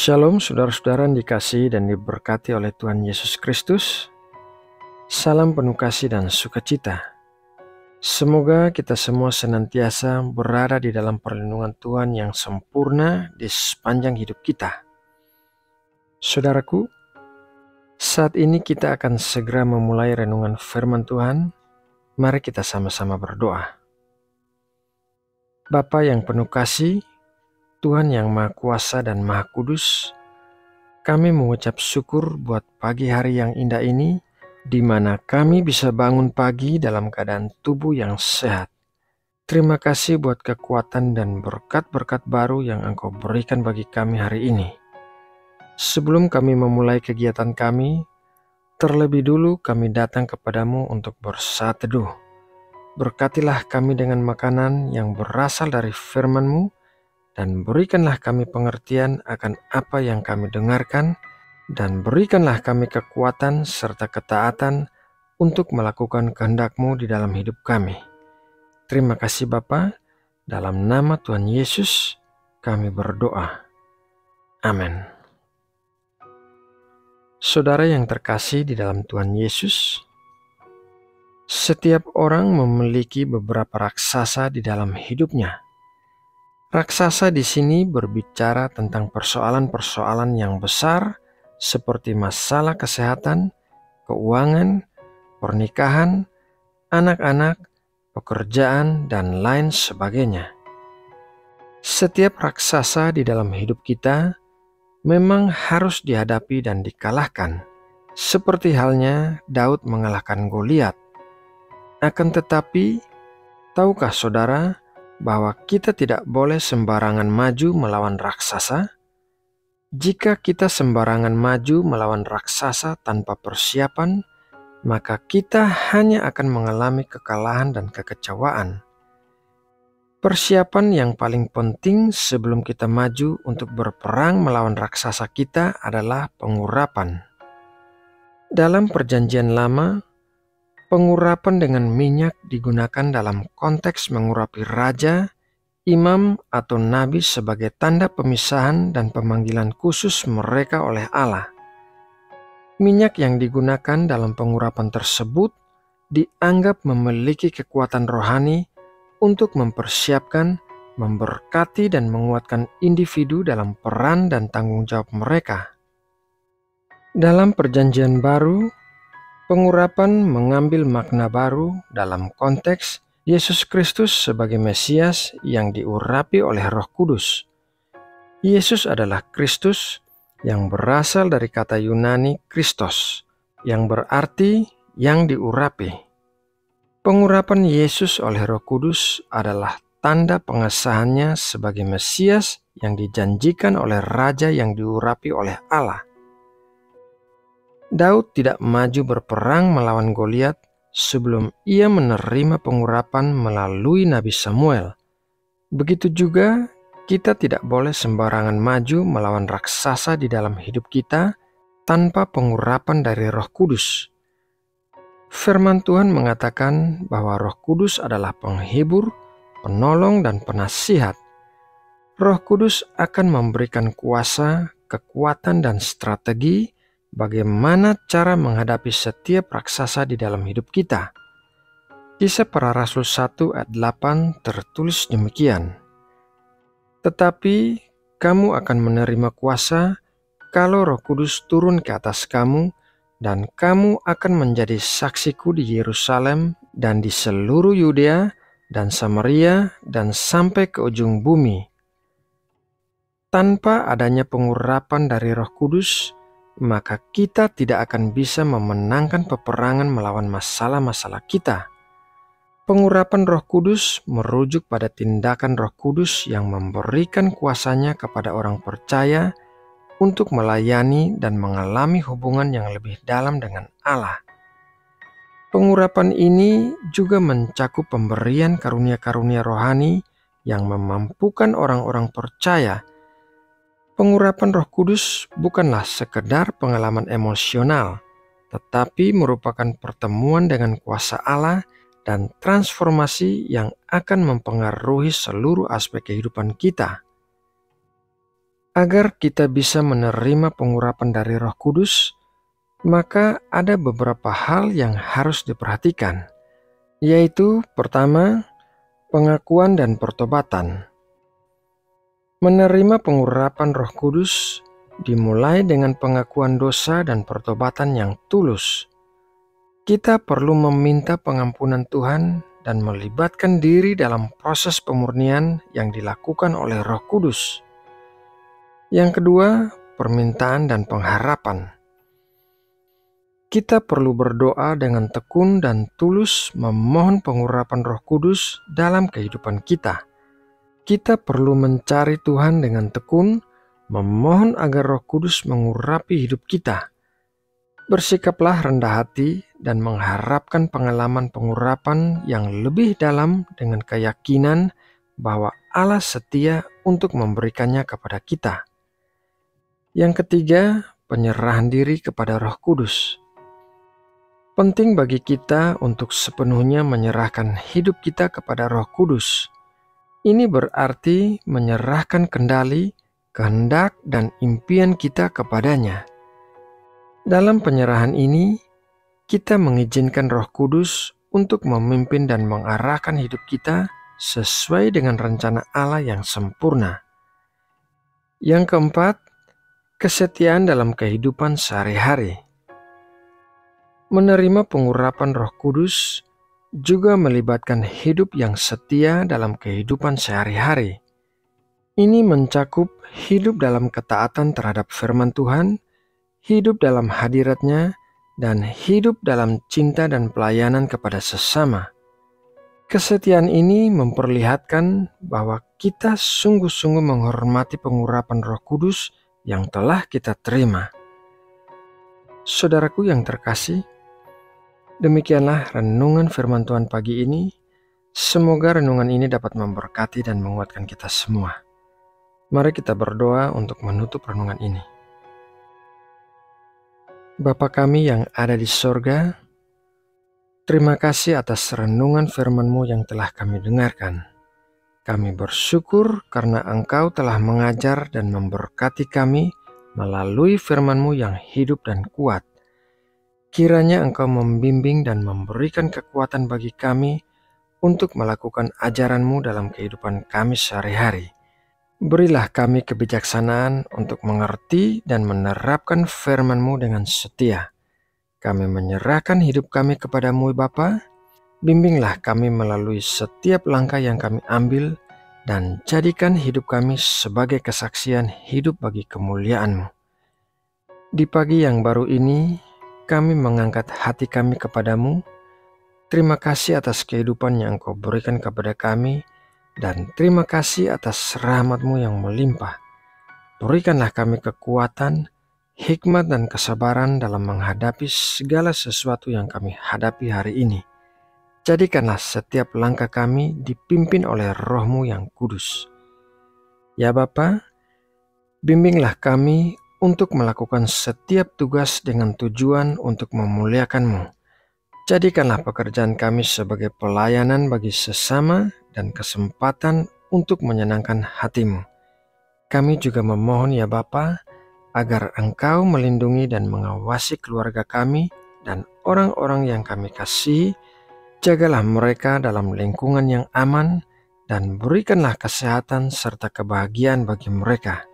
Shalom saudara-saudara yang dikasihi dan diberkati oleh Tuhan Yesus Kristus. Salam penuh kasih dan sukacita. Semoga kita semua senantiasa berada di dalam perlindungan Tuhan yang sempurna di sepanjang hidup kita. Saudaraku, saat ini kita akan segera memulai renungan firman Tuhan. Mari kita sama-sama berdoa. Bapa yang penuh kasih, Tuhan yang Maha Kuasa dan Maha Kudus, kami mengucap syukur buat pagi hari yang indah ini, di mana kami bisa bangun pagi dalam keadaan tubuh yang sehat. Terima kasih buat kekuatan dan berkat-berkat baru yang Engkau berikan bagi kami hari ini. Sebelum kami memulai kegiatan kami, terlebih dulu kami datang kepadamu untuk bersaat teduh. Berkatilah kami dengan makanan yang berasal dari firman-Mu, dan berikanlah kami pengertian akan apa yang kami dengarkan, dan berikanlah kami kekuatan serta ketaatan untuk melakukan kehendak-Mu di dalam hidup kami. Terima kasih Bapa, dalam nama Tuhan Yesus kami berdoa. Amin. Saudara yang terkasih di dalam Tuhan Yesus, setiap orang memiliki beberapa raksasa di dalam hidupnya. Raksasa di sini berbicara tentang persoalan-persoalan yang besar seperti masalah kesehatan, keuangan, pernikahan, anak-anak, pekerjaan, dan lain sebagainya. Setiap raksasa di dalam hidup kita memang harus dihadapi dan dikalahkan, seperti halnya Daud mengalahkan Goliat. Akan tetapi, tahukah saudara bahwa kita tidak boleh sembarangan maju melawan raksasa? Jika kita sembarangan maju melawan raksasa tanpa persiapan, maka kita hanya akan mengalami kekalahan dan kekecewaan. Persiapan yang paling penting sebelum kita maju untuk berperang melawan raksasa kita adalah pengurapan. Dalam Perjanjian Lama, pengurapan dengan minyak digunakan dalam konteks mengurapi raja, imam, atau nabi sebagai tanda pemisahan dan pemanggilan khusus mereka oleh Allah. Minyak yang digunakan dalam pengurapan tersebut dianggap memiliki kekuatan rohani untuk mempersiapkan, memberkati, dan menguatkan individu dalam peran dan tanggung jawab mereka. Dalam Perjanjian Baru, pengurapan mengambil makna baru dalam konteks Yesus Kristus sebagai Mesias yang diurapi oleh Roh Kudus. Yesus adalah Kristus yang berasal dari kata Yunani Kristos, yang berarti yang diurapi. Pengurapan Yesus oleh Roh Kudus adalah tanda pengesahannya sebagai Mesias yang dijanjikan oleh Raja yang diurapi oleh Allah. Daud tidak maju berperang melawan Goliat sebelum ia menerima pengurapan melalui Nabi Samuel. Begitu juga, kita tidak boleh sembarangan maju melawan raksasa di dalam hidup kita tanpa pengurapan dari Roh Kudus. Firman Tuhan mengatakan bahwa Roh Kudus adalah penghibur, penolong, dan penasihat. Roh Kudus akan memberikan kuasa, kekuatan, dan strategi bagaimana cara menghadapi setiap raksasa di dalam hidup kita. Kisah Para Rasul 1 ayat 8 tertulis demikian. Tetapi kamu akan menerima kuasa kalau Roh Kudus turun ke atas kamu, dan kamu akan menjadi saksiku di Yerusalem dan di seluruh Yudea dan Samaria dan sampai ke ujung bumi. Tanpa adanya pengurapan dari Roh Kudus, maka kita tidak akan bisa memenangkan peperangan melawan masalah-masalah kita. Pengurapan Roh Kudus merujuk pada tindakan Roh Kudus yang memberikan kuasanya kepada orang percaya untuk melayani dan mengalami hubungan yang lebih dalam dengan Allah. Pengurapan ini juga mencakup pemberian karunia-karunia rohani yang memampukan orang-orang percaya. Pengurapan Roh Kudus bukanlah sekedar pengalaman emosional, tetapi merupakan pertemuan dengan kuasa Allah dan transformasi yang akan mempengaruhi seluruh aspek kehidupan kita. Agar kita bisa menerima pengurapan dari Roh Kudus, maka ada beberapa hal yang harus diperhatikan, yaitu pertama, pengakuan dan pertobatan. Menerima pengurapan Roh Kudus dimulai dengan pengakuan dosa dan pertobatan yang tulus. Kita perlu meminta pengampunan Tuhan dan melibatkan diri dalam proses pemurnian yang dilakukan oleh Roh Kudus. Yang kedua, permintaan dan pengharapan. Kita perlu berdoa dengan tekun dan tulus memohon pengurapan Roh Kudus dalam kehidupan kita. Kita perlu mencari Tuhan dengan tekun, memohon agar Roh Kudus mengurapi hidup kita. Bersikaplah rendah hati dan mengharapkan pengalaman pengurapan yang lebih dalam dengan keyakinan bahwa Allah setia untuk memberikannya kepada kita. Yang ketiga, penyerahan diri kepada Roh Kudus. Penting bagi kita untuk sepenuhnya menyerahkan hidup kita kepada Roh Kudus. Ini berarti menyerahkan kendali, kehendak, dan impian kita kepadanya. Dalam penyerahan ini, kita mengizinkan Roh Kudus untuk memimpin dan mengarahkan hidup kita sesuai dengan rencana Allah yang sempurna. Yang keempat, kesetiaan dalam kehidupan sehari-hari. Menerima pengurapan Roh Kudus juga melibatkan hidup yang setia dalam kehidupan sehari-hari. Ini mencakup hidup dalam ketaatan terhadap firman Tuhan, hidup dalam hadirat-Nya, dan hidup dalam cinta dan pelayanan kepada sesama. Kesetiaan ini memperlihatkan bahwa kita sungguh-sungguh menghormati pengurapan Roh Kudus yang telah kita terima. Saudaraku yang terkasih, demikianlah renungan firman Tuhan pagi ini. Semoga renungan ini dapat memberkati dan menguatkan kita semua. Mari kita berdoa untuk menutup renungan ini. Bapa kami yang ada di sorga, terima kasih atas renungan firman-Mu yang telah kami dengarkan. Kami bersyukur karena Engkau telah mengajar dan memberkati kami melalui firman-Mu yang hidup dan kuat. Kiranya Engkau membimbing dan memberikan kekuatan bagi kami untuk melakukan ajaran-Mu dalam kehidupan kami sehari-hari. Berilah kami kebijaksanaan untuk mengerti dan menerapkan firman-Mu dengan setia. Kami menyerahkan hidup kami kepadamu Bapa. Bimbinglah kami melalui setiap langkah yang kami ambil dan jadikan hidup kami sebagai kesaksian hidup bagi kemuliaan-Mu. Di pagi yang baru ini, kami mengangkat hati kami kepadamu. Terima kasih atas kehidupan yang Engkau berikan kepada kami dan terima kasih atas rahmat-Mu yang melimpah. Berikanlah kami kekuatan, hikmat dan kesabaran dalam menghadapi segala sesuatu yang kami hadapi hari ini. Jadikanlah setiap langkah kami dipimpin oleh Roh-Mu yang kudus. Ya Bapa, bimbinglah kami untuk melakukan setiap tugas dengan tujuan untuk memuliakan-Mu. Jadikanlah pekerjaan kami sebagai pelayanan bagi sesama dan kesempatan untuk menyenangkan hati-Mu. Kami juga memohon ya Bapa, agar Engkau melindungi dan mengawasi keluarga kami dan orang-orang yang kami kasihi. Jagalah mereka dalam lingkungan yang aman dan berikanlah kesehatan serta kebahagiaan bagi mereka.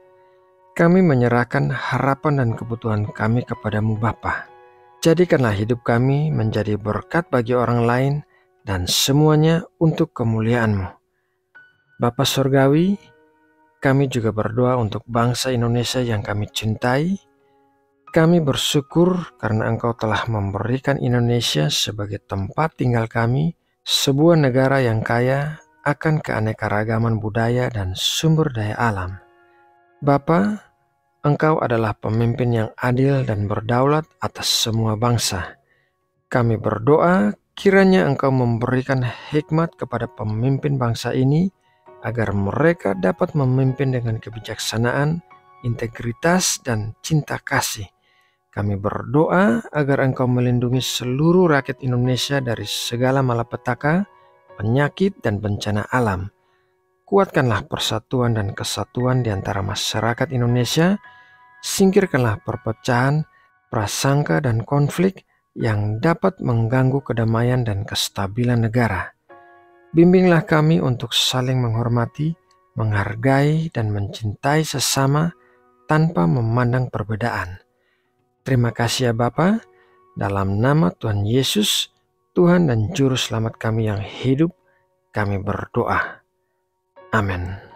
Kami menyerahkan harapan dan kebutuhan kami kepadamu Bapa. Jadikanlah hidup kami menjadi berkat bagi orang lain dan semuanya untuk kemuliaan-Mu. Bapa Surgawi, kami juga berdoa untuk bangsa Indonesia yang kami cintai. Kami bersyukur karena Engkau telah memberikan Indonesia sebagai tempat tinggal kami, sebuah negara yang kaya akan keanekaragaman budaya dan sumber daya alam. Bapa, Engkau adalah pemimpin yang adil dan berdaulat atas semua bangsa. Kami berdoa kiranya Engkau memberikan hikmat kepada pemimpin bangsa ini, agar mereka dapat memimpin dengan kebijaksanaan, integritas, dan cinta kasih. Kami berdoa agar Engkau melindungi seluruh rakyat Indonesia dari segala malapetaka, penyakit, dan bencana alam. kuatkanlah persatuan dan kesatuan di antara masyarakat Indonesia, singkirkanlah perpecahan, prasangka, dan konflik yang dapat mengganggu kedamaian dan kestabilan negara. Bimbinglah kami untuk saling menghormati, menghargai, dan mencintai sesama tanpa memandang perbedaan. Terima kasih ya Bapa, dalam nama Tuhan Yesus, Tuhan dan Juru Selamat kami yang hidup, kami berdoa. Amin.